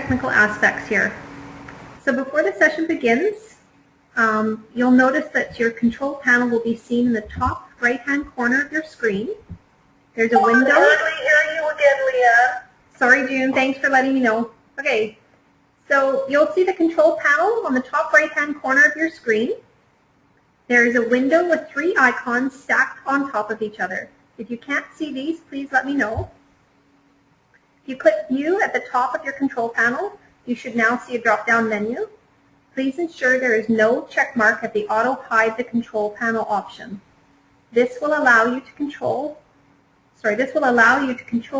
technical aspects here. So before the session begins, you'll notice that your control panel will be seen in the top right-hand corner of your screen. There's a window. I hardly hear you again, Leanne. Sorry, June. Thanks for letting me know. Okay. So you'll see the control panel on the top right-hand corner of your screen. There is a window with 3 icons stacked on top of each other. If you can't see these, please let me know. If you click View at the top of your control panel, you should now see a drop-down menu. Please ensure there is no check mark at the Auto Hide the Control Panel option. This will allow you to control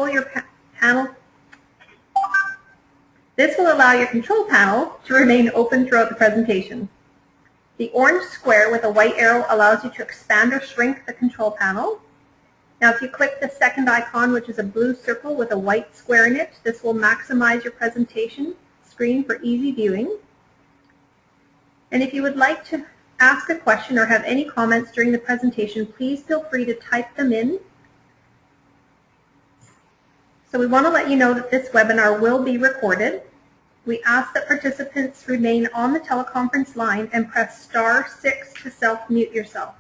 your panel. This will allow your control panel to remain open throughout the presentation. The orange square with a white arrow allows you to expand or shrink the control panel. Now if you click the second icon, which is a blue circle with a white square in it, this will maximize your presentation screen for easy viewing. And if you would like to ask a question or have any comments during the presentation, please feel free to type them in. So we want to let you know that this webinar will be recorded. We ask that participants remain on the teleconference line and press *6 to self-mute yourself.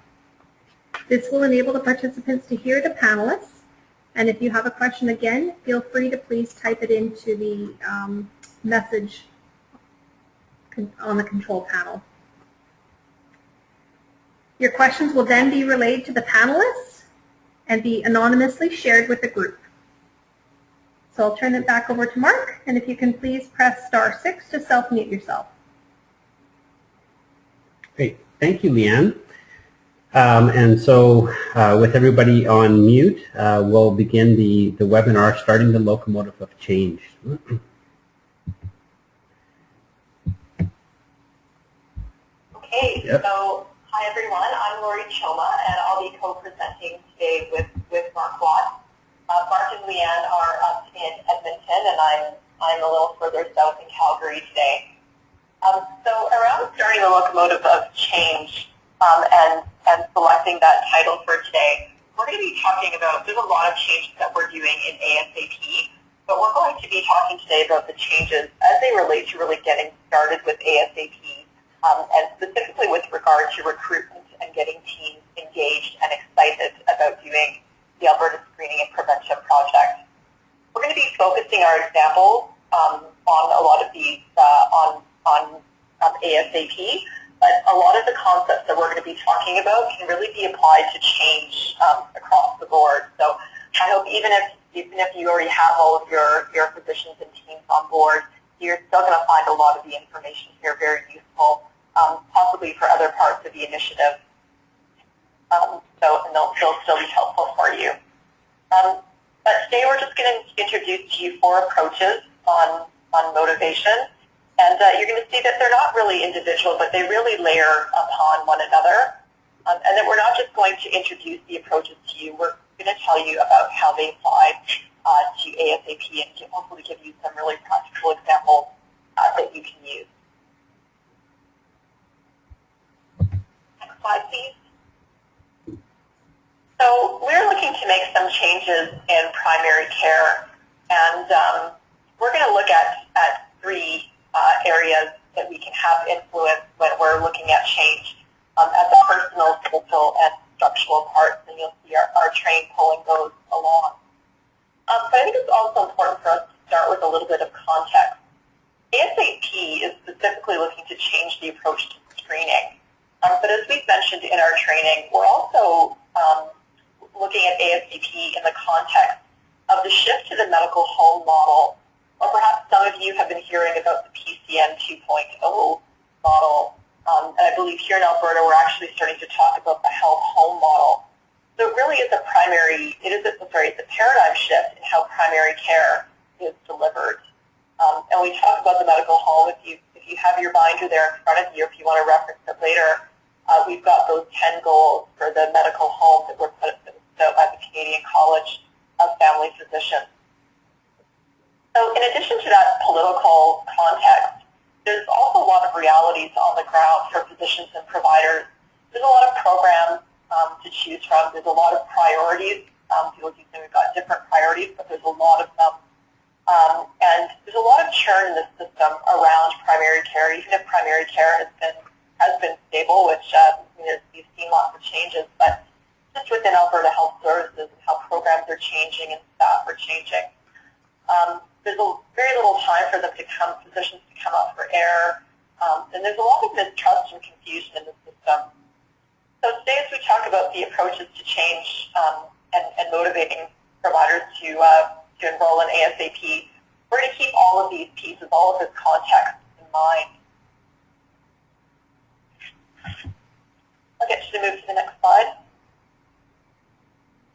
This will enable the participants to hear the panelists. And if you have a question again, feel free to please type it into the message on the control panel. Your questions will then be relayed to the panelists and be anonymously shared with the group. So I'll turn it back over to Mark, and if you can please press *6 to self-mute yourself. Great, thank you, Leanne. And so with everybody on mute, we'll begin the webinar, Starting the Locomotive of Change. Okay, yep. So hi everyone, I'm Lori Choma, and I'll be co-presenting today with Mark Watt. Mark and Leanne are up in Edmonton, and I'm a little further south in Calgary today. So around starting the locomotive of change and selecting that title for today, we're going to be talking about, there's a lot of changes that we're doing in ASaP, but we're going to be talking today about the changes as they relate to really getting started with ASaP, and specifically with regard to recruitment and getting teams engaged and excited about doing the Alberta Screening and Prevention Project. We're going to be focusing our examples on a lot of these on ASaP, but a lot of the concepts that we're going to be talking about can really be applied to change across the board. So I hope even if you already have all of your physicians and teams on board, you're still going to find a lot of the information here very useful, possibly for other parts of the initiative. And they'll still be helpful for you. But today we're just going to introduce to you 4 approaches on motivation. And you're going to see that they're not really individual, but they really layer upon one another. And that we're not just going to introduce the approaches to you, we're going to tell you about how they apply to ASaP and hopefully give you some really practical examples that you can use. Next slide, please. So we're looking to make some changes in primary care, and we're going to look at 3 areas that we can have influence when we're looking at change at the personal, social, and structural parts, and you'll see our train pulling those along. But I think it's also important for us to start with a little bit of context. ASaP is specifically looking to change the approach to screening, but as we've mentioned in our training, we're also looking at ASaP in the context of the shift to the medical home model, or perhaps some of you have been hearing about the PCN 2.0 model, and I believe here in Alberta we're actually starting to talk about the health home model. So it really is a paradigm shift in how primary care is delivered. And we talk about the medical home. If you have your binder there in front of you, if you want to reference it later, we've got those 10 goals for the medical home that were put out by the Canadian College of Family Physicians. So in addition to that political context, there's also a lot of realities on the ground for physicians and providers. There's a lot of programs to choose from. There's a lot of priorities. People keep saying we've got different priorities, but there's a lot of them. And there's a lot of churn in the system around primary care, even if primary care has been stable, which you've seen lots of changes, but just within Alberta Health Services and how programs are changing and staff are changing. There's very little time for them to physicians to come up for air, and there's a lot of mistrust and confusion in the system. So today, as we talk about the approaches to change and motivating providers to enroll in ASaP, we're going to keep all of these pieces, all of this context in mind. I'll get you to move to the next slide.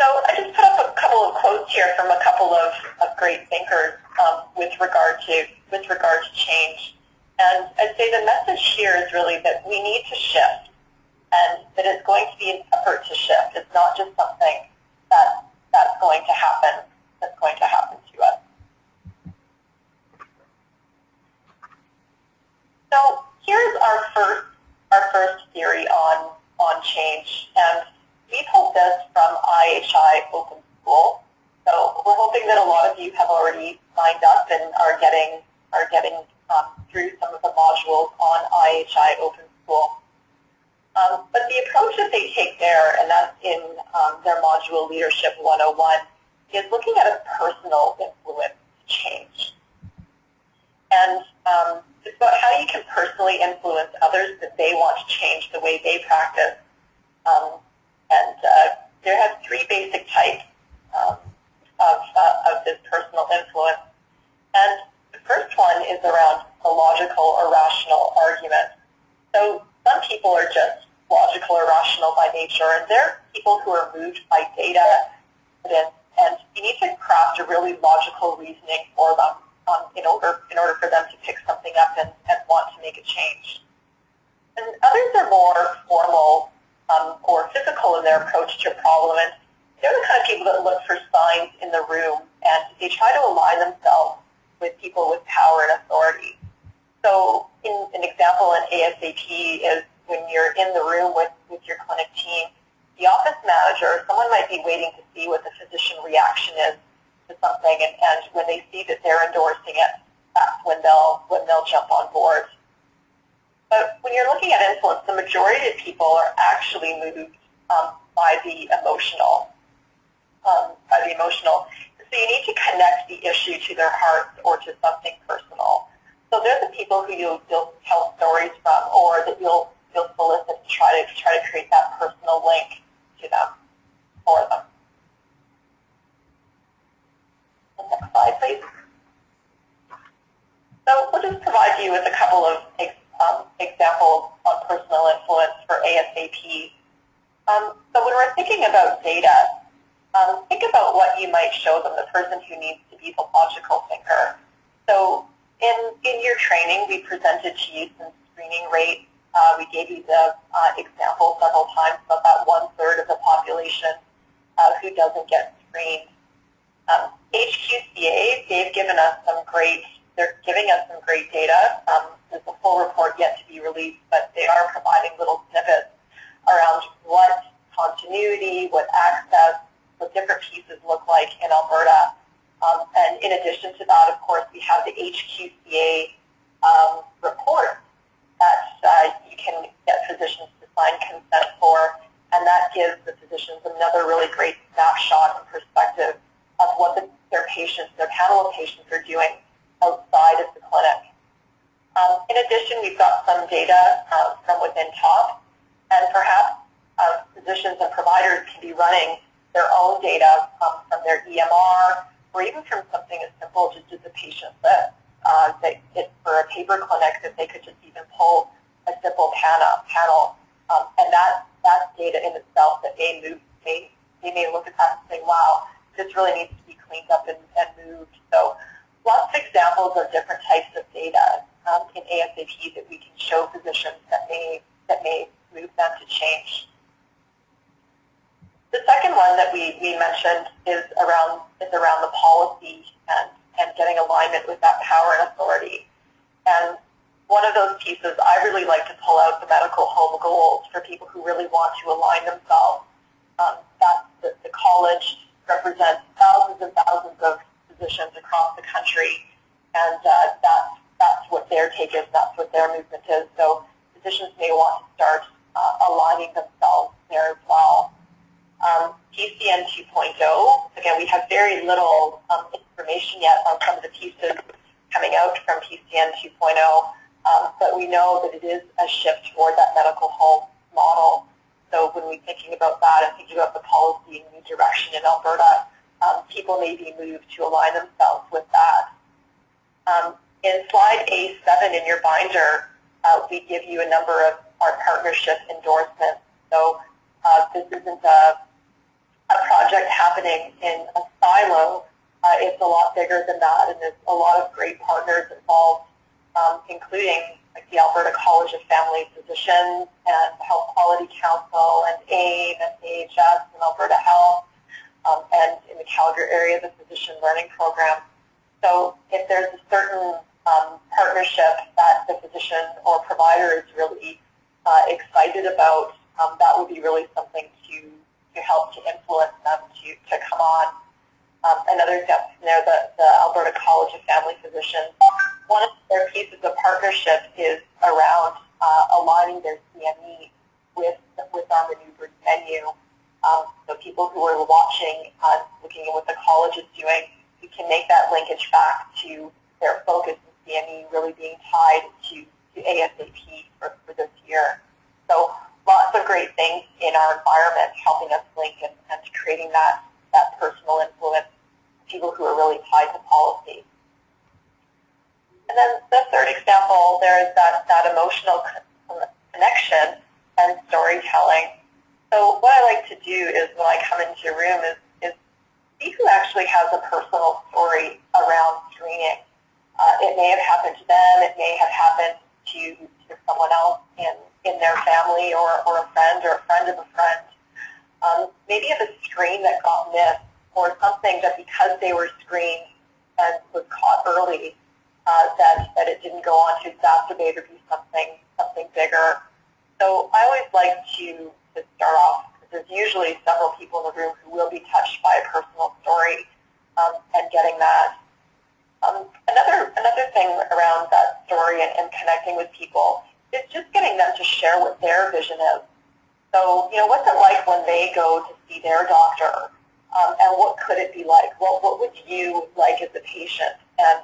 So I just put up a couple of quotes here from a couple of great thinkers with regard to change. And I'd say the message here is really that we need to shift, and that it's going to be an effort to shift. It's not just something that's going to happen to us. So here's our first theory on change, and we pulled this from IHI Open School. So we're hoping that a lot of you have already signed up and are getting through some of the modules on IHI Open School. But the approach that they take there, and that's in their module Leadership 101, is looking at a personal influence change. And it's about how you can personally influence others that they want to change the way they practice. There have three basic types of this personal influence. And the first one is around the logical or rational argument. So some people are just logical or rational by nature, and they're people who are moved by data, and you need to craft a really logical reasoning for them in order for them to pick something up and want to make a change. And others are more formal or physical in their approach to a problem, and they're the kind of people that look for signs in the room, and they try to align themselves with people with power and authority. So an example in ASaP is when you're in the room with your clinic team, the office manager, someone might be waiting to see what the physician reaction is to something, and when they see that they're endorsing it, that's when they'll jump on board. But when you're looking at influence, the majority of people are actually moved by the emotional. So you need to connect the issue to their hearts or to something personal. So they're the people who you'll tell stories from, or that you'll solicit to try to create that personal link to them, for them. The next slide, please. So we'll just provide you with a couple of examples on personal influence for ASaP. So when we're thinking about data, think about what you might show them, the person who needs to be the logical thinker. So in your training, we presented to you some screening rates. We gave you the example several times about that 1/3 of the population who doesn't get screened. HQCA, they're giving us some great data. There's a full report yet to be released, but they are providing little snippets around what continuity, what access, what different pieces look like in Alberta. And in addition to that, of course, we have the HQCA report that you can get physicians to sign consent for, and that gives the physicians another really great snapshot and perspective of what their patients, their panel of patients are doing outside of the clinic. In addition, we've got some data from within TOP, and perhaps physicians and providers can be running their own data from their EMR, or even from something as simple just as a patient list. For a paper clinic, that they could just even pull a simple panel, and that data in itself, that they may look at that and say, wow, this really needs to be cleaned up and moved. So lots of examples of different types of data in ASaP that we can show physicians that may move them to change. The second one that we mentioned is around the policy and getting alignment with that power and authority. And one of those pieces, I really like to pull out the medical home goals for people who really want to align themselves. The college represents thousands and thousands of physicians across the country, and that's what their take is, that's what their movement is. So physicians may want to start aligning themselves there as well. PCN 2.0, again, we have very little information yet on some of the pieces coming out from PCN 2.0, but we know that it is a shift toward that medical home model. So when we're thinking about that and thinking about the policy and new direction in Alberta, people may be moved to align themselves with that. In slide A7 in your binder, we give you a number of our partnership endorsements. So this isn't a project happening in a silo. It's a lot bigger than that, and there's a lot of great partners involved, including like the Alberta College of Family Physicians and Health Quality Council and AIM and AHS and Alberta Health, and in the Calgary area, the Physician Learning Program. So if there's a certain partnership that the physician or provider is really excited about, that would be really something to help to influence them to come on. Another step from there, the Alberta College of Family Physicians, one of their pieces of partnership is around aligning their CME with our maneuvered menu. So people who are watching, looking at what the college is doing, we can make that linkage back to their focus in CME really being tied to ASaP for this year. So lots of great things in our environment helping us link and creating that personal influence, people who are really tied to policy. And then the third example, there is that emotional connection and storytelling. So what I like to do is when I come into a room is see who actually has a personal story around screening. It may have happened to them, it may have happened to someone else in their family or a friend of a friend. Maybe of a screen that got missed or something that because they were screened and was caught early, that it didn't go on to exacerbate or be something bigger. So I always like to start off, because there's usually several people in the room who will be touched by a personal story and getting that. Another thing around that story and connecting with people is just getting them to share what their vision is. So, what's it like when they go to see their doctor, and what could it be like? What would you like as a patient? And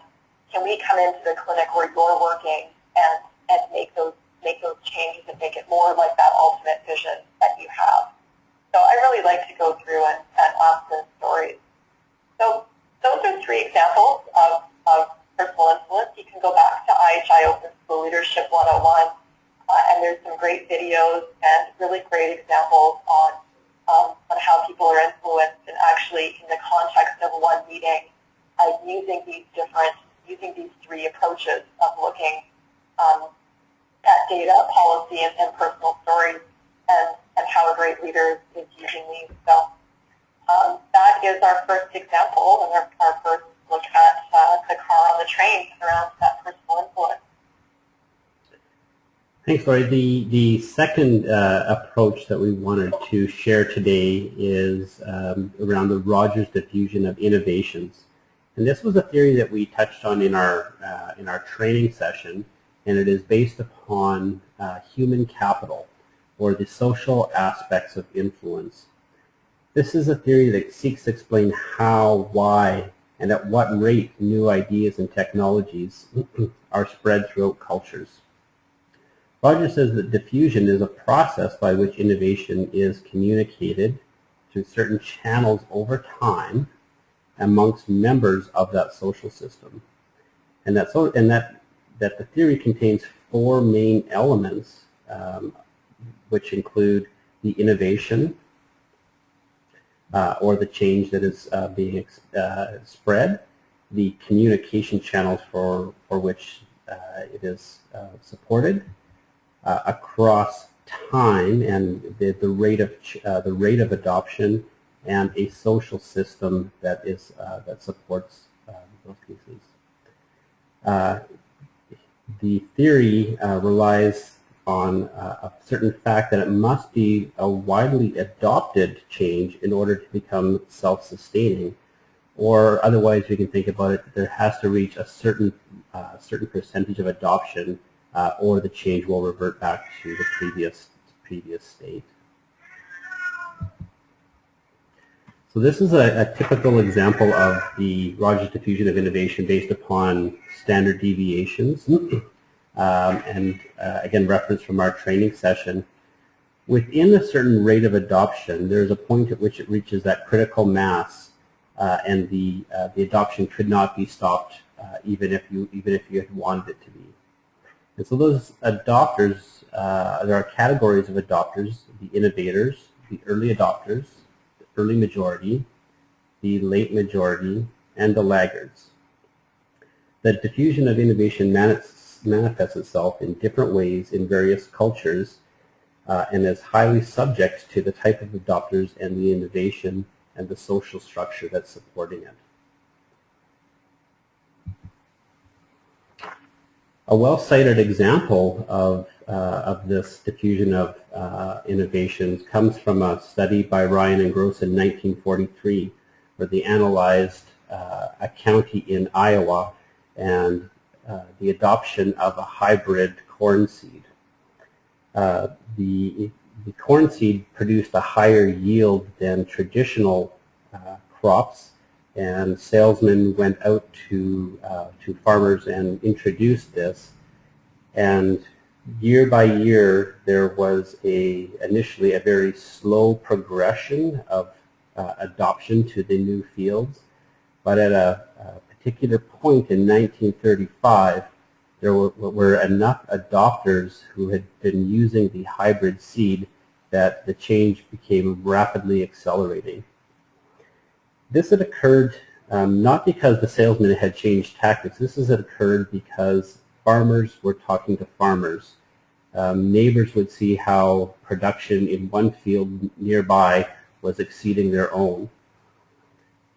can we come into the clinic where you're working and make those changes and make it more like that ultimate vision that you have? So I really like to go through and ask those stories. So those are three examples of personal influence. You can go back to IHI Open School Leadership 101, and there's some great videos and really great examples on how people are influenced, and actually in the context of one meeting, using these three approaches of looking at data, policy, and personal stories, and how a great leader is using these. So that is our first example and our first look at the car on the train around that personal influence. Thanks, Lori. The second approach that we wanted to share today is around the Rogers diffusion of innovations. And this was a theory that we touched on in our training session, and it is based upon human capital, or the social aspects of influence. This is a theory that seeks to explain how, why, and at what rate new ideas and technologies are spread throughout cultures. Rogers says that diffusion is a process by which innovation is communicated through certain channels over time amongst members of that social system. And that the theory contains four main elements, which include the innovation, or the change that is being spread, the communication channels for which it is supported, across time, and the rate of adoption, and a social system that supports those pieces. The theory relies on a certain fact that it must be a widely adopted change in order to become self-sustaining, or otherwise we can think about it that there has to reach a certain percentage of adoption, or the change will revert back to the previous state. So this is a typical example of the Rogers diffusion of innovation based upon standard deviations, and again, reference from our training session. Within a certain rate of adoption, there's a point at which it reaches that critical mass, and the adoption could not be stopped, even if you had wanted it to be. And so those adopters, there are categories of adopters: the innovators, the early adopters, the early majority, the late majority, and the laggards. The diffusion of innovation manifests itself in different ways in various cultures, and is highly subject to the type of adopters and the innovation and the social structure that's supporting it. A well-cited example of this diffusion of innovations comes from a study by Ryan and Gross in 1943, where they analyzed a county in Iowa and the adoption of a hybrid corn seed. The corn seed produced a higher yield than traditional crops, and salesmen went out to farmers and introduced this. And year by year, there was initially a very slow progression of adoption to the new fields, but at a particular point in 1935, there were enough adopters who had been using the hybrid seed that the change became rapidly accelerating. This had occurred not because the salesman had changed tactics. This had occurred because farmers were talking to farmers. Neighbors would see how production in one field nearby was exceeding their own.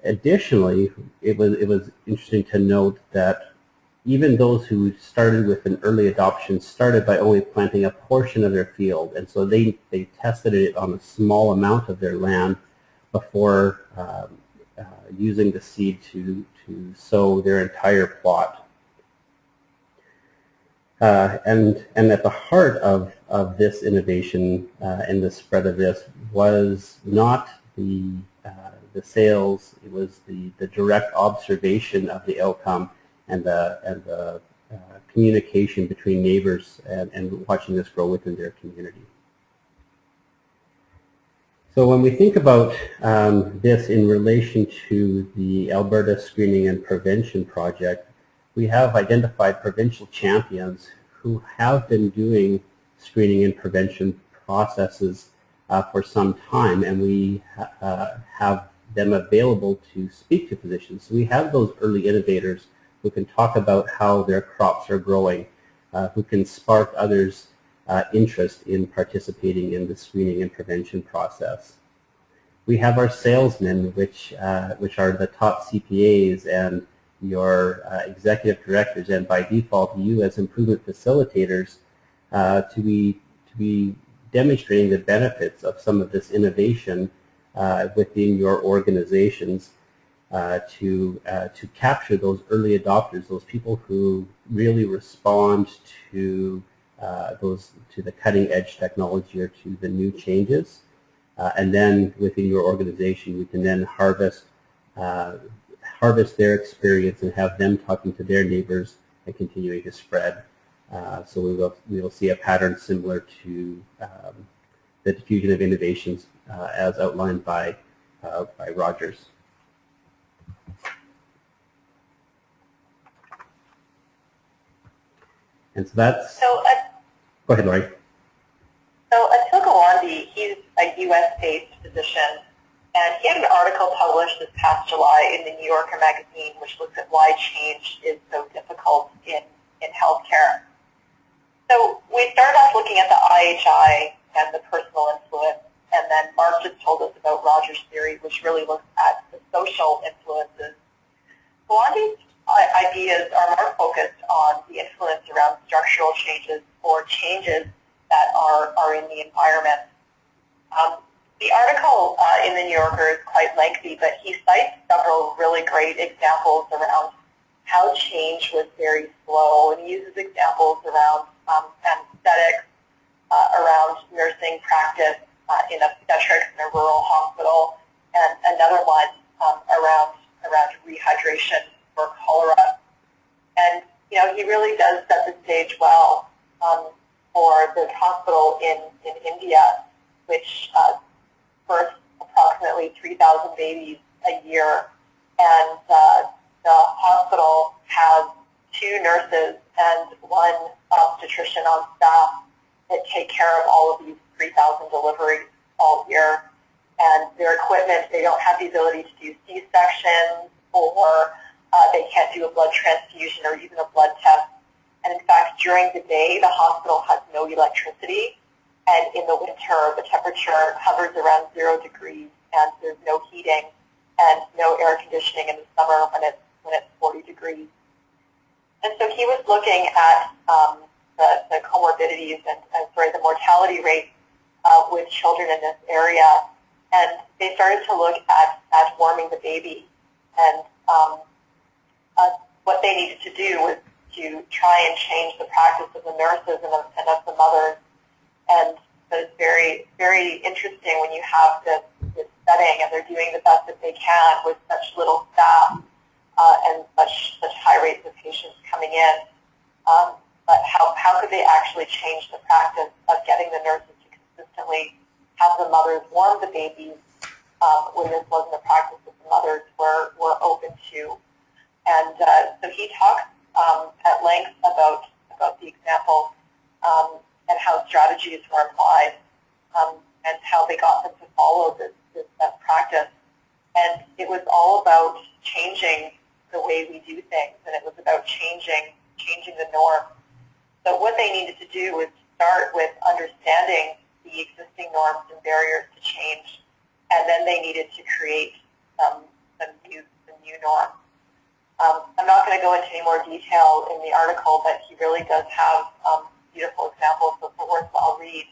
Additionally, it was interesting to note that even those who started with an early adoption started by only planting a portion of their field, and so they tested it on a small amount of their land before using the seed to sow their entire plot. And at the heart of this innovation and the spread of this was not the sales; it was the direct observation of the outcome and the communication between neighbors and watching this grow within their community. So when we think about this in relation to the Alberta Screening and Prevention Project, we have identified provincial champions who have been doing screening and prevention processes for some time, and we have them available to speak to physicians. So we have those early innovators who can talk about how their crops are growing, who can spark others' interest in participating in the screening and prevention process. We have our salesmen, which are the top CPAs and your executive directors, and by default you as improvement facilitators, to be demonstrating the benefits of some of this innovation within your organizations, to capture those early adopters, those people who really respond to the cutting edge technology or to the new changes, and then within your organization you can then harvest their experience and have them talking to their neighbors and continuing to spread. So we will see a pattern similar to the diffusion of innovations as outlined by Rogers. And so that's... Go ahead, Laurie. So Atul Gawande, he's a U.S.-based physician, and he had an article published this past July in the New Yorker magazine, which looks at why change is so difficult in healthcare. So we started off looking at the IHI and the personal influence, and then Mark just told us about Rogers' theory, which really looks at the social influences. Gawande's ideas are more focused on the influence around structural changes or changes that are in the environment. The article in the New Yorker is quite lengthy, but he cites several really great examples around how change was very slow, and he uses examples around anesthetics, around nursing practice in obstetrics in a rural hospital, and another one around rehydration for cholera. And he really does set the stage well for the hospital in India, which births approximately 3,000 babies a year, and the hospital has 2 nurses and 1 obstetrician on staff that take care of all of these 3,000 deliveries all year. And their equipment, they don't have the ability to do C-sections, or they can't do a blood transfusion or even a blood test. And in fact, during the day, the hospital has no electricity. And in the winter, the temperature hovers around 0 degrees, and there's no heating and no air conditioning in the summer when it's 40 degrees. And so he was looking at the comorbidities and the mortality rate with children in this area, and they started to look at warming the baby. And what they needed to do was to try and change the practice of the nurses and of the mothers. And so it's very, very interesting when you have this setting and they're doing the best that they can with such little staff and such high rates of patients coming in. But how could they actually change the practice of getting the nurses to consistently have the mothers warm the babies when this wasn't a practice that the mothers were open to? And so he talks at length about the example and how strategies were applied and how they got them to follow this best practice. And it was all about changing the way we do things, and it was about changing the norm. So what they needed to do was start with understanding the existing norms and barriers to change, and then they needed to create some new norms. I'm not going to go into any more detail in the article, but he really does have beautiful examples, so it's a worthwhile read,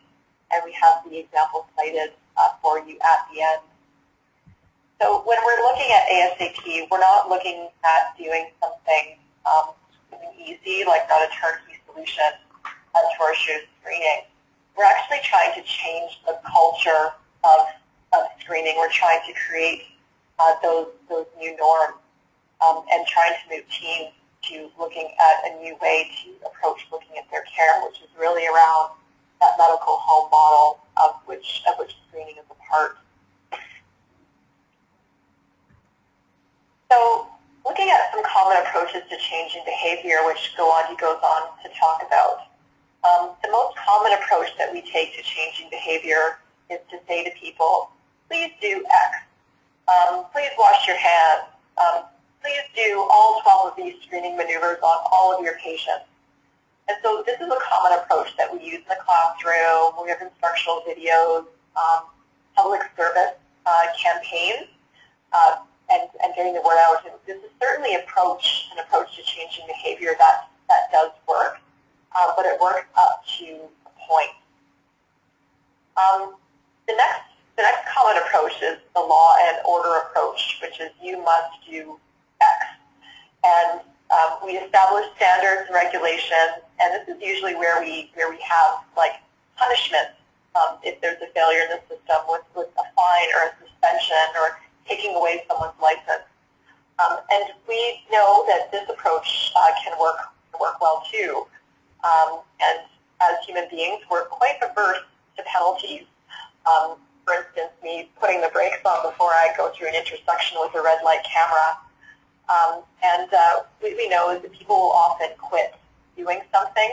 and we have the examples cited for you at the end. So when we're looking at ASaP, we're not looking at doing something easy, like not a turnkey solution to our shared screening. We're actually trying to change the culture of screening. We're trying to create those new norms and trying to move teams to looking at a new way to approach looking at their care, which is really around that medical home model of which screening is a part. So looking at some common approaches to changing behavior, which he goes on to talk about. The most common approach that we take to changing behavior is to say to people, please do X. Please wash your hands. Please do all 12 of these screening maneuvers on all of your patients. And so this is a common approach that we use in the classroom. We have instructional videos, public service campaigns, and getting the word out. And this is certainly an approach to changing behavior that does work, but it works up to a point. The next common approach is the law and order approach, which is you must do X. And we establish standards and regulations, and this is usually where we have like punishments if there's a failure in the system with a fine or a suspension or taking away someone's license. And we know that this approach can work well too. And as human beings, we're quite averse to penalties. For instance, me putting the brakes on before I go through an intersection with a red light camera. We know that people will often quit doing something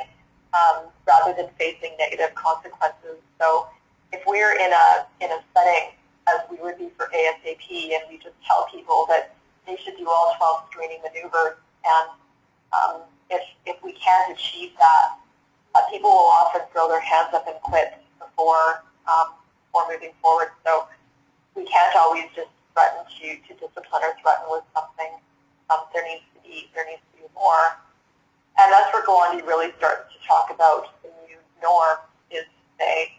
rather than facing negative consequences. So if we're in a setting, as we would be for ASaP, and we just tell people that they should do all 12 screening maneuvers, and if we can't achieve that, people will often throw their hands up and quit before moving forward. So we can't always just threaten to discipline or threaten with something. There needs to be more. And that's where Gawande really starts to talk about the new norm, is to say,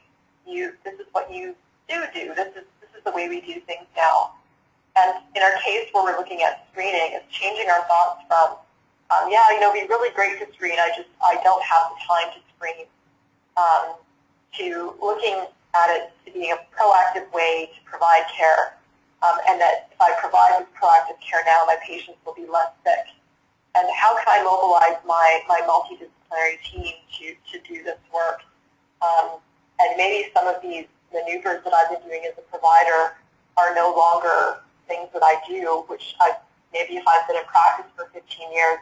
this is what you do. This is the way we do things now. And in our case where we're looking at screening, it's changing our thoughts from, yeah, you know, it'd be really great to screen, I don't have the time to screen, to looking at it to being a proactive way to provide care, and that if I provide this proactive care now, my patients will be less sick. And how can I mobilize my multidisciplinary team to do this work? And maybe some of these maneuvers that I've been doing as a provider are no longer things that I do, which maybe if I've been in practice for 15 years,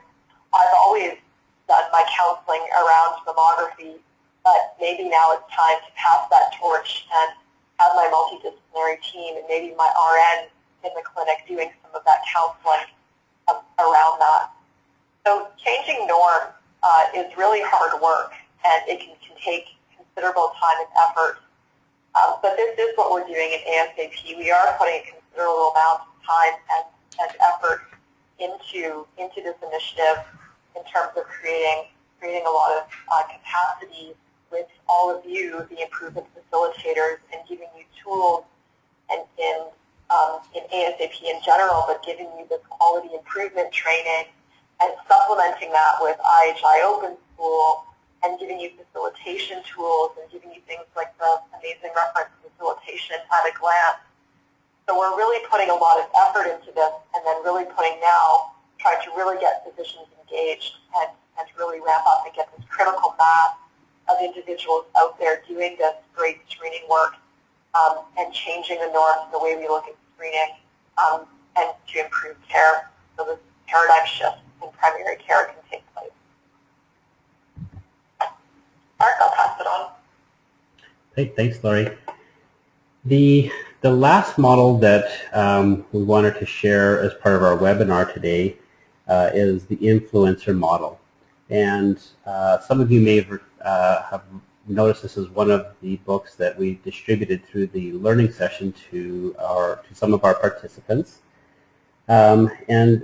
I've always done my counseling around mammography, but maybe now it's time to pass that torch and have my multidisciplinary team and maybe my RN in the clinic doing some of that counseling around that. So changing norms is really hard work, and it can take considerable time and effort. But this is what we're doing in ASaP. We are putting a considerable amount of time and effort into this initiative in terms of creating a lot of capacity with all of you, the improvement facilitators, and giving you tools and in ASaP in general, but giving you this quality improvement training and supplementing that with IHI Open School and giving you facilitation tools and giving you things like the amazing reference facilitation at a glance. So we're really putting a lot of effort into this and then really trying to really get physicians engaged and really ramp up and get this critical mass of individuals out there doing this great screening work and changing the norms, the way we look at screening, and to improve care. So this paradigm shift in primary care can take place. Mark, I'll pass it on. Hey, thanks, Laurie. The last model that we wanted to share as part of our webinar today is the influencer model. And some of you may have noticed this is one of the books that we distributed through the learning session to some of our participants. And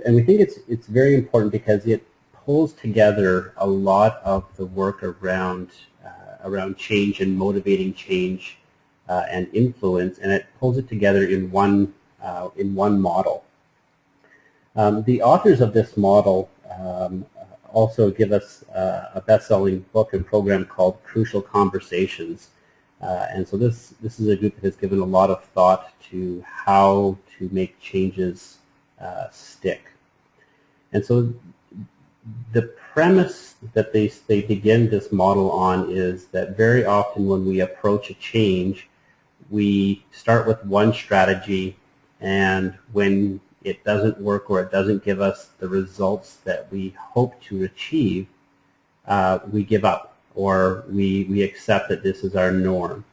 we think it's very important because it pulls together a lot of the work around change and motivating change and influence, and it pulls it together in one model. The authors of this model also give us a best-selling book and program called Crucial Conversations. And so this is a group that has given a lot of thought to how to make changes stick. And so the premise that they begin this model on is that very often when we approach a change, we start with one strategy, and when it doesn't work or it doesn't give us the results that we hope to achieve, we give up or we accept that this is our norm.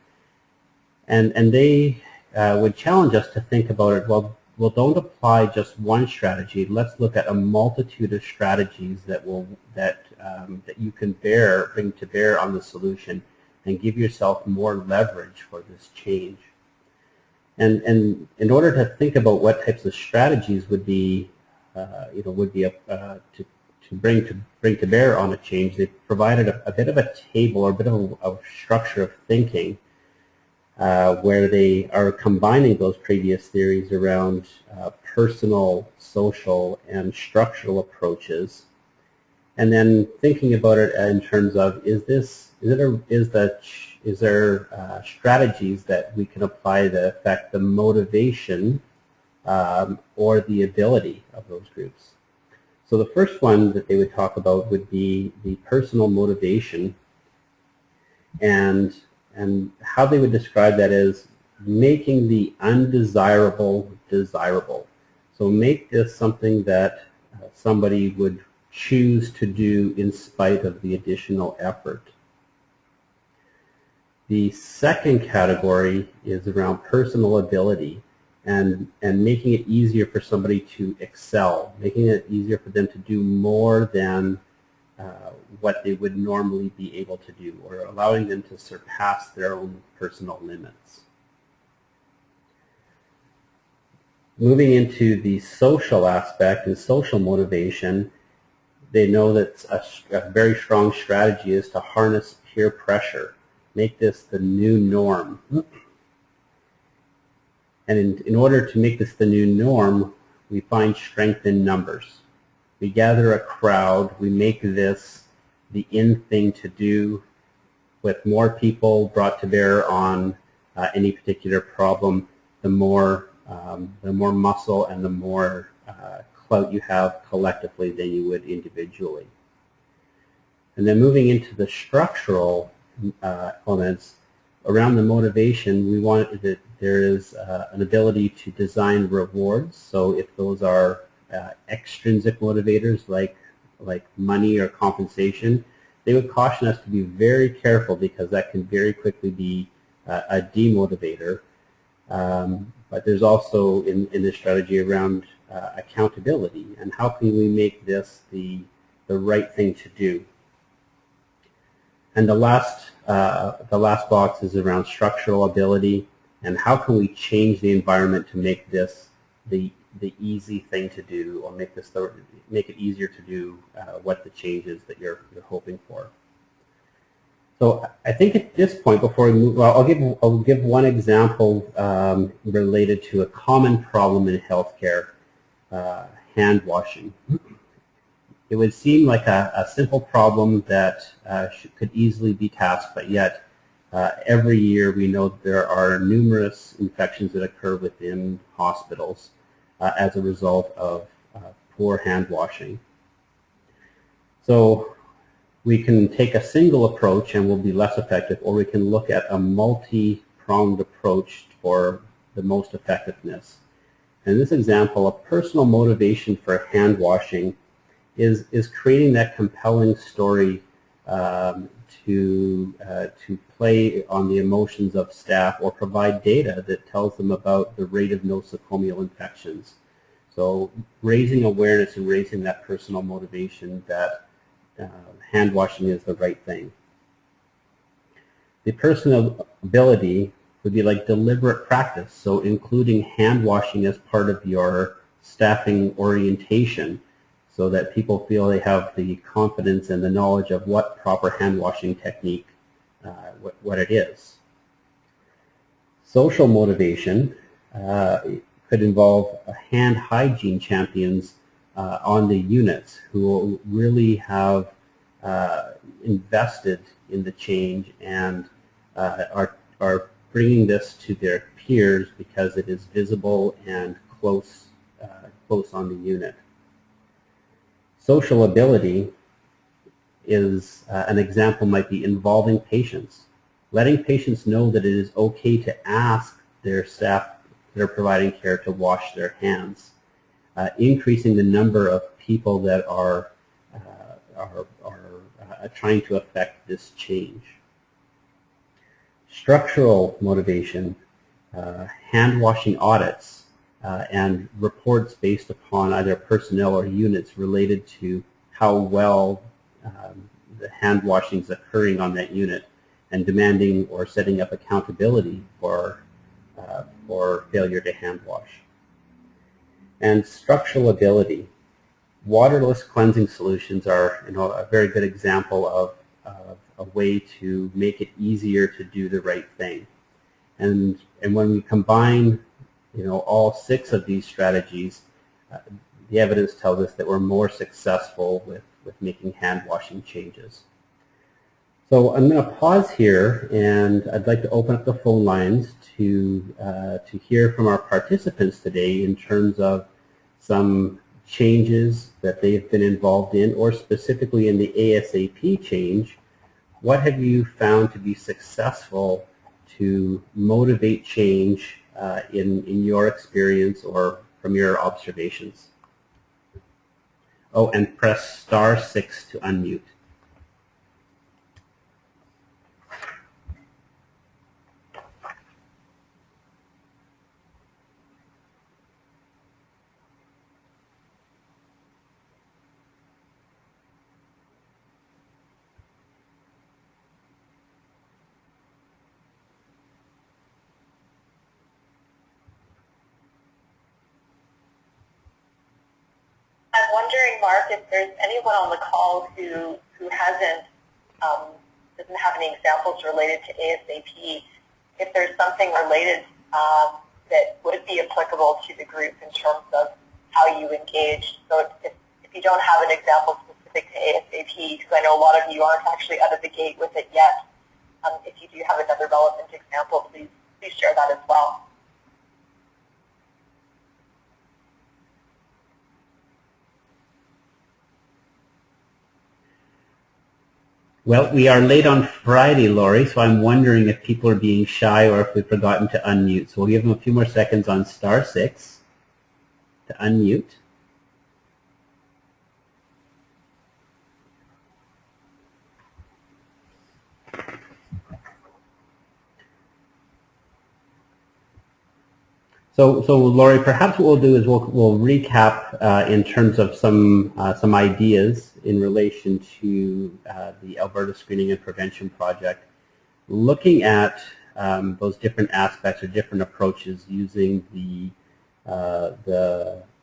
And they would challenge us to think about it, well, don't apply just one strategy. Let's look at a multitude of strategies that you can bring to bear on the solution and give yourself more leverage for this change. And in order to think about what types of strategies would be to bring to bear on a change, they provided a bit of a table or a bit of a structure of thinking where they are combining those previous theories around personal, social, and structural approaches, and then thinking about it in terms of is there strategies that we can apply that affect the motivation or the ability of those groups. So the first one that they would talk about would be the personal motivation, and how they would describe that as making the undesirable desirable. So make this something that somebody would choose to do in spite of the additional effort. The second category is around personal ability and making it easier for somebody to excel, making it easier for them to do more than what they would normally be able to do, or allowing them to surpass their own personal limits. Moving into the social aspect and social motivation, they know that a very strong strategy is to harness peer pressure, make this the new norm. And in order to make this the new norm, we find strength in numbers. We gather a crowd, we make this the in thing to do. With more people brought to bear on any particular problem, the more muscle and the more clout you have collectively than you would individually. And then moving into the structural elements, around the motivation, we want that there is an ability to design rewards. So if those are extrinsic motivators like money or compensation, they would caution us to be very careful because that can very quickly be a demotivator. But there's also in this strategy around accountability and how can we make this the right thing to do. And the last box is around structural ability and how can we change the environment to make this the easy thing to do, or make it easier to do what the change is that you're hoping for. So I think at this point, before we move, well, I'll give one example related to a common problem in healthcare, hand washing. It would seem like a simple problem that could easily be tasked, but yet every year we know that there are numerous infections that occur within hospitals as a result of poor hand washing. So we can take a single approach and we'll be less effective, or we can look at a multi-pronged approach for the most effectiveness. In this example, a personal motivation for hand washing is creating that compelling story to play on the emotions of staff, or provide data that tells them about the rate of nosocomial infections. So raising awareness and raising that personal motivation that hand washing is the right thing. The personal ability would be like deliberate practice, so including hand washing as part of your staffing orientation, so that people feel they have the confidence and the knowledge of what proper hand washing technique, what it is. Social motivation could involve hand hygiene champions on the units who will really have invested in the change and are bringing this to their peers because it is visible and close on the unit. Social ability is an example might be involving patients, letting patients know that it is okay to ask their staff that are providing care to wash their hands, increasing the number of people that are trying to affect this change. Structural motivation, hand washing audits, and reports based upon either personnel or units related to how well the hand washing is occurring on that unit, and demanding or setting up accountability for failure to hand wash. And structural ability. Waterless cleansing solutions are a very good example of a way to make it easier to do the right thing. And when we combine all 6 of these strategies, the evidence tells us that we're more successful with making hand washing changes. So I'm going to pause here, and I'd like to open up the phone lines to hear from our participants today in terms of some changes that they've been involved in, or specifically in the ASaP change. What have you found to be successful to motivate change in your experience or from your observations? Oh, and press *6 to unmute. I'm wondering, Mark, if there's anyone on the call who doesn't have any examples related to ASaP, if there's something related that would be applicable to the group in terms of how you engage. So if you don't have an example specific to ASaP, because I know a lot of you aren't actually out of the gate with it yet, if you do have another relevant example, please share that as well. Well, we are late on Friday, Laurie, so I'm wondering if people are being shy or if we've forgotten to unmute. So we'll give them a few more seconds on *6 to unmute. So Laurie, perhaps what we'll do is we'll recap in terms of some ideas in relation to the Alberta Screening and Prevention Project, looking at those different aspects or different approaches using the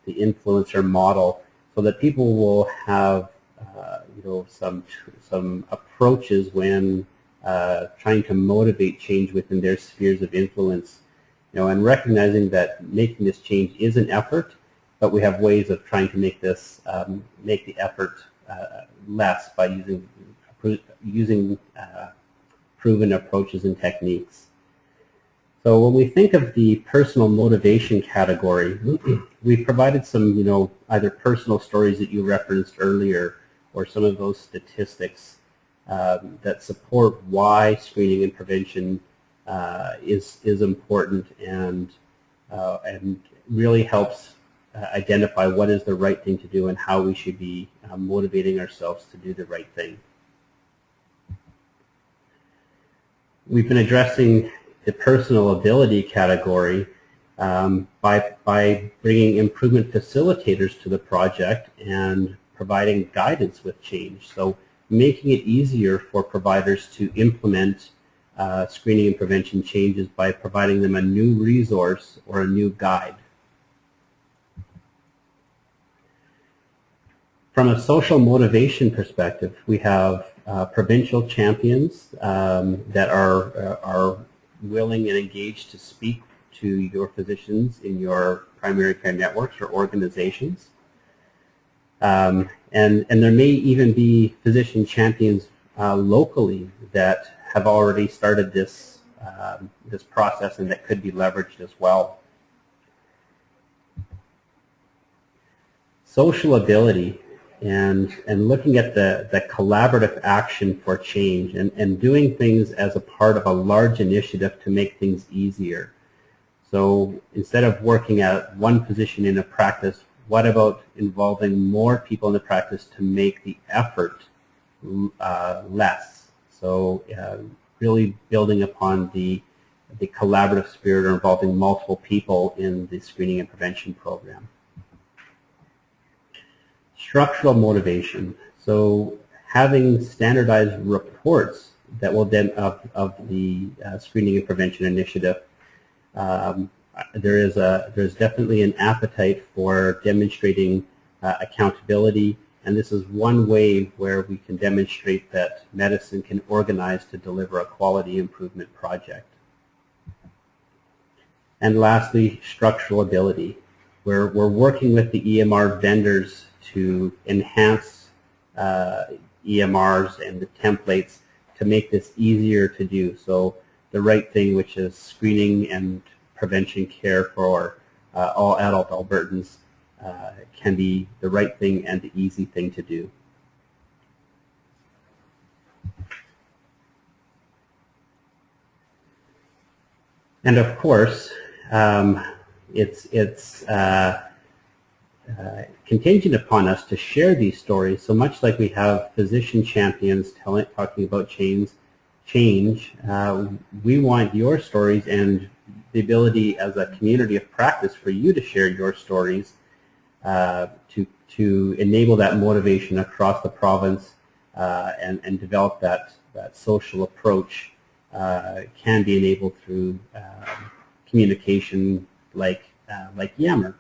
influencer model, so that people will have some approaches when trying to motivate change within their spheres of influence. And recognizing that making this change is an effort, but we have ways of trying to make this make the effort less by using proven approaches and techniques. So when we think of the personal motivation category, we provided some either personal stories that you referenced earlier, or some of those statistics that support why screening and prevention is important and really helps identify what is the right thing to do and how we should be motivating ourselves to do the right thing. We've been addressing the personal ability category by bringing improvement facilitators to the project and providing guidance with change. So making it easier for providers to implement screening and prevention changes by providing them a new resource or a new guide. From a social motivation perspective, we have provincial champions that are willing and engaged to speak to your physicians in your primary care networks or organizations. And there may even be physician champions locally that have already started this process and that could be leveraged as well. Social ability and looking at the collaborative action for change and doing things as a part of a large initiative to make things easier. So instead of working at one position in a practice, what about involving more people in the practice to make the effort less? So really building upon the collaborative spirit or involving multiple people in the screening and prevention program. Structural motivation. So having standardized reports that will then of the screening and prevention initiative. There's definitely an appetite for demonstrating accountability. And this is one way where we can demonstrate that medicine can organize to deliver a quality improvement project. And lastly, structural ability. We're working with the EMR vendors to enhance EMRs and the templates to make this easier to do. So the right thing, which is screening and prevention care for all adult Albertans, can be the right thing and the easy thing to do. And of course, it's contingent upon us to share these stories. So much like we have physician champions talking about change, we want your stories and the ability as a community of practice for you to share your stories to enable that motivation across the province and develop that social approach can be enabled through communication like Yammer.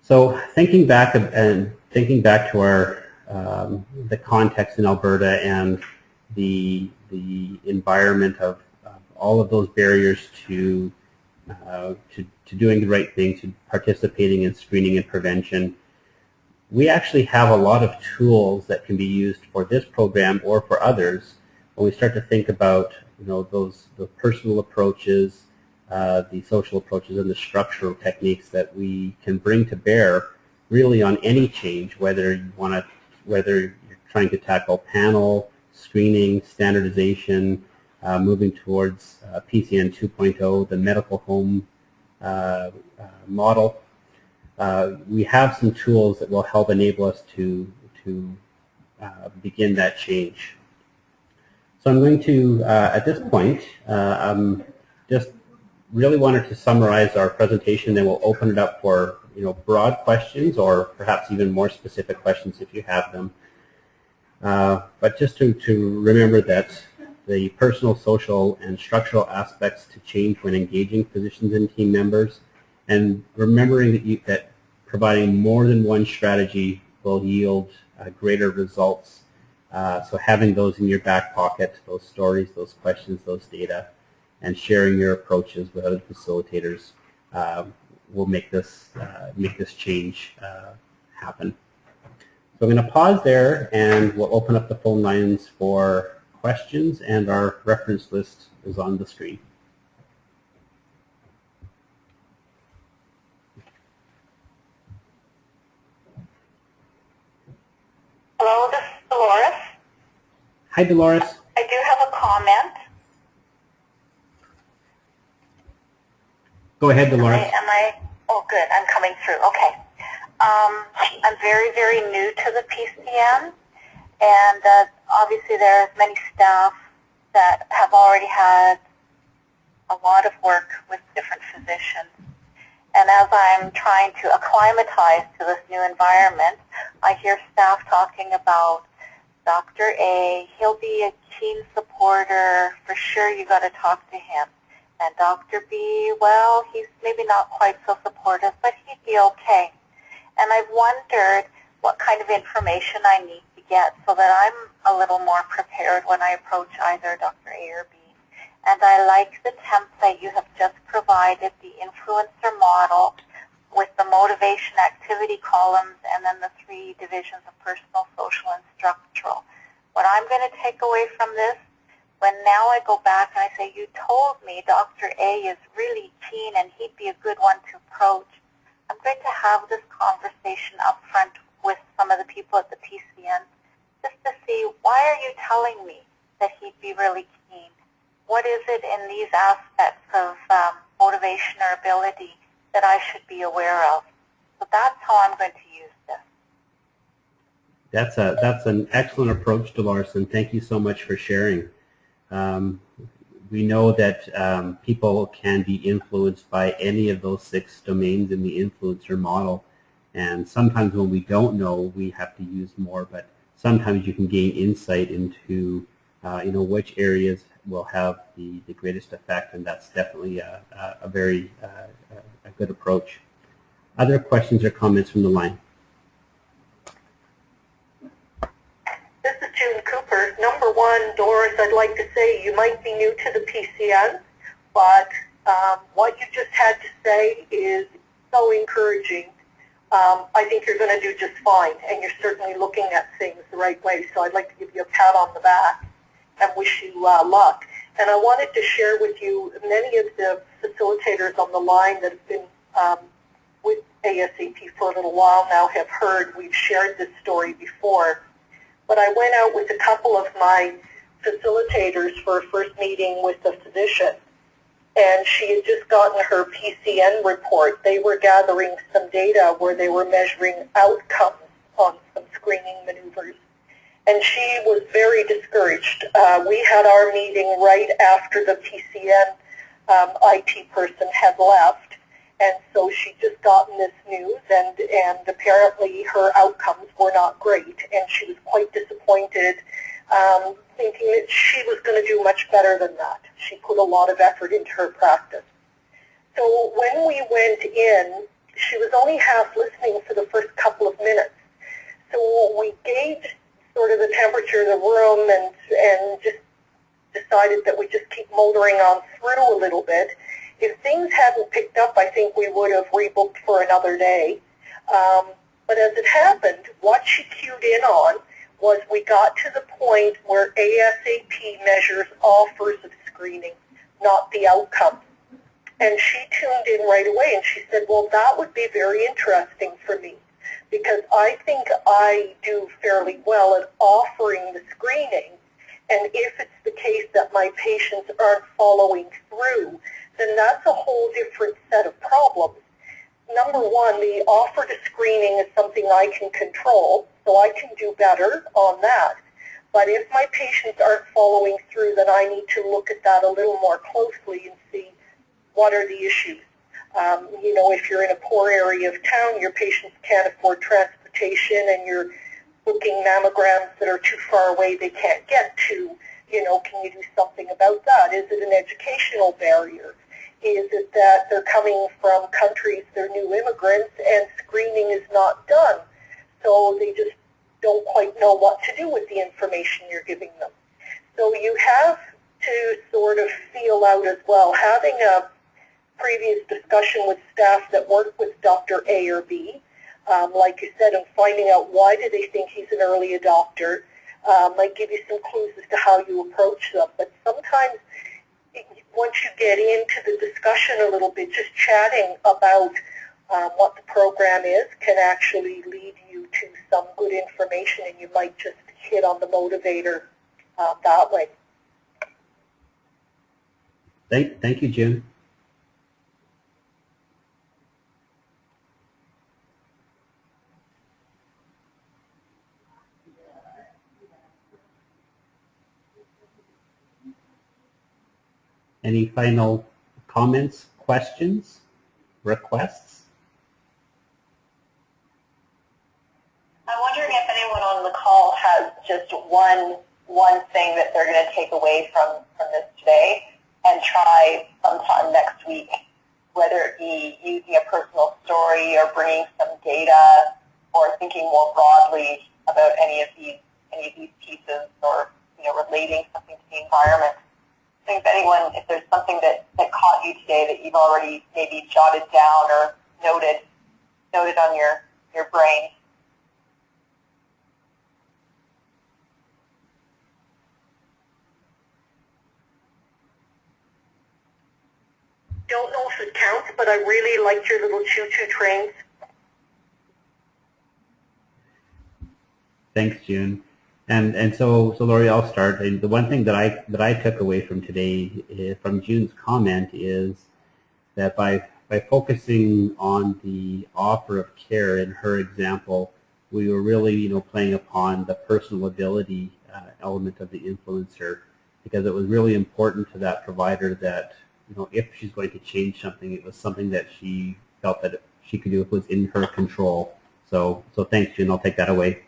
So thinking back to our the context in Alberta and the the environment of all of those barriers to doing the right thing, to participating in screening and prevention. We actually have a lot of tools that can be used for this program or for others when we start to think about the personal approaches, the social approaches, and the structural techniques that we can bring to bear really on any change, whether you're trying to tackle panel, screening, standardization, moving towards PCN 2.0, the medical home model. We have some tools that will help enable us to begin that change. So I'm going to, at this point, just really wanted to summarize our presentation, then we'll open it up for broad questions or perhaps even more specific questions if you have them. But just to remember that the personal, social, and structural aspects to change when engaging physicians and team members, and remembering that providing more than one strategy will yield greater results. So having those in your back pocket, those stories, those questions, those data, and sharing your approaches with other facilitators will make this change happen. So I'm going to pause there, and we'll open up the phone lines for questions, and our reference list is on the screen. Hello, this is Dolores. Hi, Dolores. I do have a comment. Go ahead, Dolores. Oh, good. I'm coming through. Okay. I'm very, very new to the PCN, and obviously there are many staff that have already had a lot of work with different physicians. And as I'm trying to acclimatize to this new environment, I hear staff talking about Dr. A, he'll be a keen supporter, for sure you got to talk to him. And Dr. B, well, he's maybe not quite so supportive, but he'd be okay. And I've wondered what kind of information I need to get so that I'm a little more prepared when I approach either Dr. A or B. And I like the template you have just provided, the influencer model with the motivation activity columns and then the 3 divisions of personal, social, and structural. What I'm going to take away from this, when now I go back and I say, you told me Dr. A is really keen and he'd be a good one to approach, I'm going to have this conversation up front with some of the people at the PCN just to see, why are you telling me that he'd be really keen? What is it in these aspects of motivation or ability that I should be aware of? So that's how I'm going to use this. That's an excellent approach, Dolores, and thank you so much for sharing. We know that people can be influenced by any of those 6 domains in the influencer model, and sometimes when we don't know, we have to use more, but sometimes you can gain insight into which areas will have the greatest effect, and that's definitely a very good approach. Other questions or comments from the line? This is June Cooper. Number one, Doris, I'd like to say you might be new to the PCN, but what you just had to say is so encouraging. I think you're going to do just fine, and you're certainly looking at things the right way, so I'd like to give you a pat on the back and wish you luck. And I wanted to share with you, many of the facilitators on the line that have been with ASaP for a little while now have heard we've shared this story before. But I went out with a couple of my facilitators for a first meeting with a physician, and she had just gotten her PCN report. They were gathering some data where they were measuring outcomes on some screening maneuvers. And she was very discouraged. We had our meeting right after the PCN IT person had left, and so she'd just gotten this news, and apparently her outcomes were not great, and she was quite disappointed, thinking that she was going to do much better than that. She put a lot of effort into her practice. So when we went in, she was only half listening for the first couple of minutes. So we gauged sort of the temperature of the room and just decided that we just keep motoring on through a little bit. If things hadn't picked up, I think we would have rebooked for another day. But as it happened, what she cued in on was we got to the point where ASaP measures offers of screening, not the outcome. And she tuned in right away and she said, well, that would be very interesting for me because I think I do fairly well at offering the screening. And if it's the case that my patients aren't following through, then that's a whole different set of problems. Number one, the offer to screening is something I can control, so I can do better on that. But if my patients aren't following through, then I need to look at that a little more closely and see what are the issues. You know, if you're in a poor area of town, your patients can't afford transportation and you're booking mammograms that are too far away they can't get to, you know, can you do something about that? Is it an educational barrier? Is it that they're coming from countries, they're new immigrants, and screening is not done? So they just don't quite know what to do with the information you're giving them. So you have to sort of feel out as well. Having a previous discussion with staff that work with Dr. A or B, like you said, and finding out why do they think he's an early adopter, might give you some clues as to how you approach them. But sometimes once you get into the discussion a little bit, just chatting about what the program is can actually lead you to some good information, and you might just hit on the motivator that way. Thank you, June. Any final comments, questions, requests? I'm wondering if anyone on the call has just one thing that they're going to take away from this today and try sometime next week, whether it be using a personal story or bringing some data or thinking more broadly about any of these pieces, or relating something to the environment. I think if there's something that caught you today that you've already maybe jotted down or noted on your brain. Don't know if it counts, but I really liked your little choo-choo trains. Thanks, June. And so Lori, I'll start. And the one thing that I took away from today, from June's comment, is that by focusing on the offer of care in her example, we were really playing upon the personal ability element of the influencer, because it was really important to that provider that if she's going to change something, it was something that she felt that she could do, if it was in her control. So thanks, June. I'll take that away.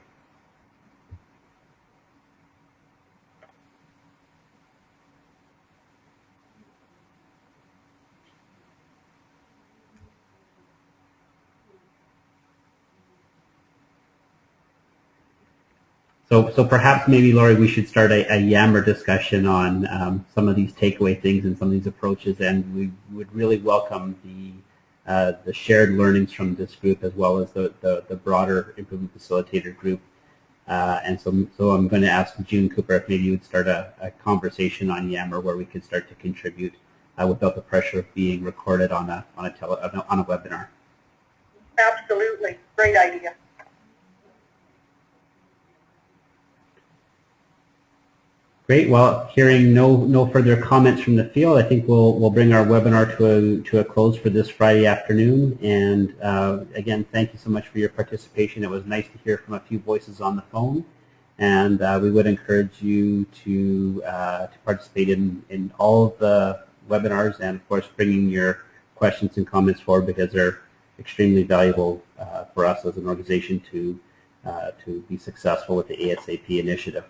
So perhaps maybe, Lori, we should start a Yammer discussion on some of these takeaway things and some of these approaches, and we would really welcome the shared learnings from this group as well as the broader Improvement Facilitator group. And so I'm going to ask June Cooper if maybe you would start a conversation on Yammer where we could start to contribute without the pressure of being recorded on a webinar. Absolutely, great idea. Great. Well, hearing no further comments from the field, I think we'll bring our webinar to a close for this Friday afternoon. And again, thank you so much for your participation. It was nice to hear from a few voices on the phone, and we would encourage you to participate in all of the webinars, and of course bringing your questions and comments forward, because they're extremely valuable for us as an organization to be successful with the ASaP initiative.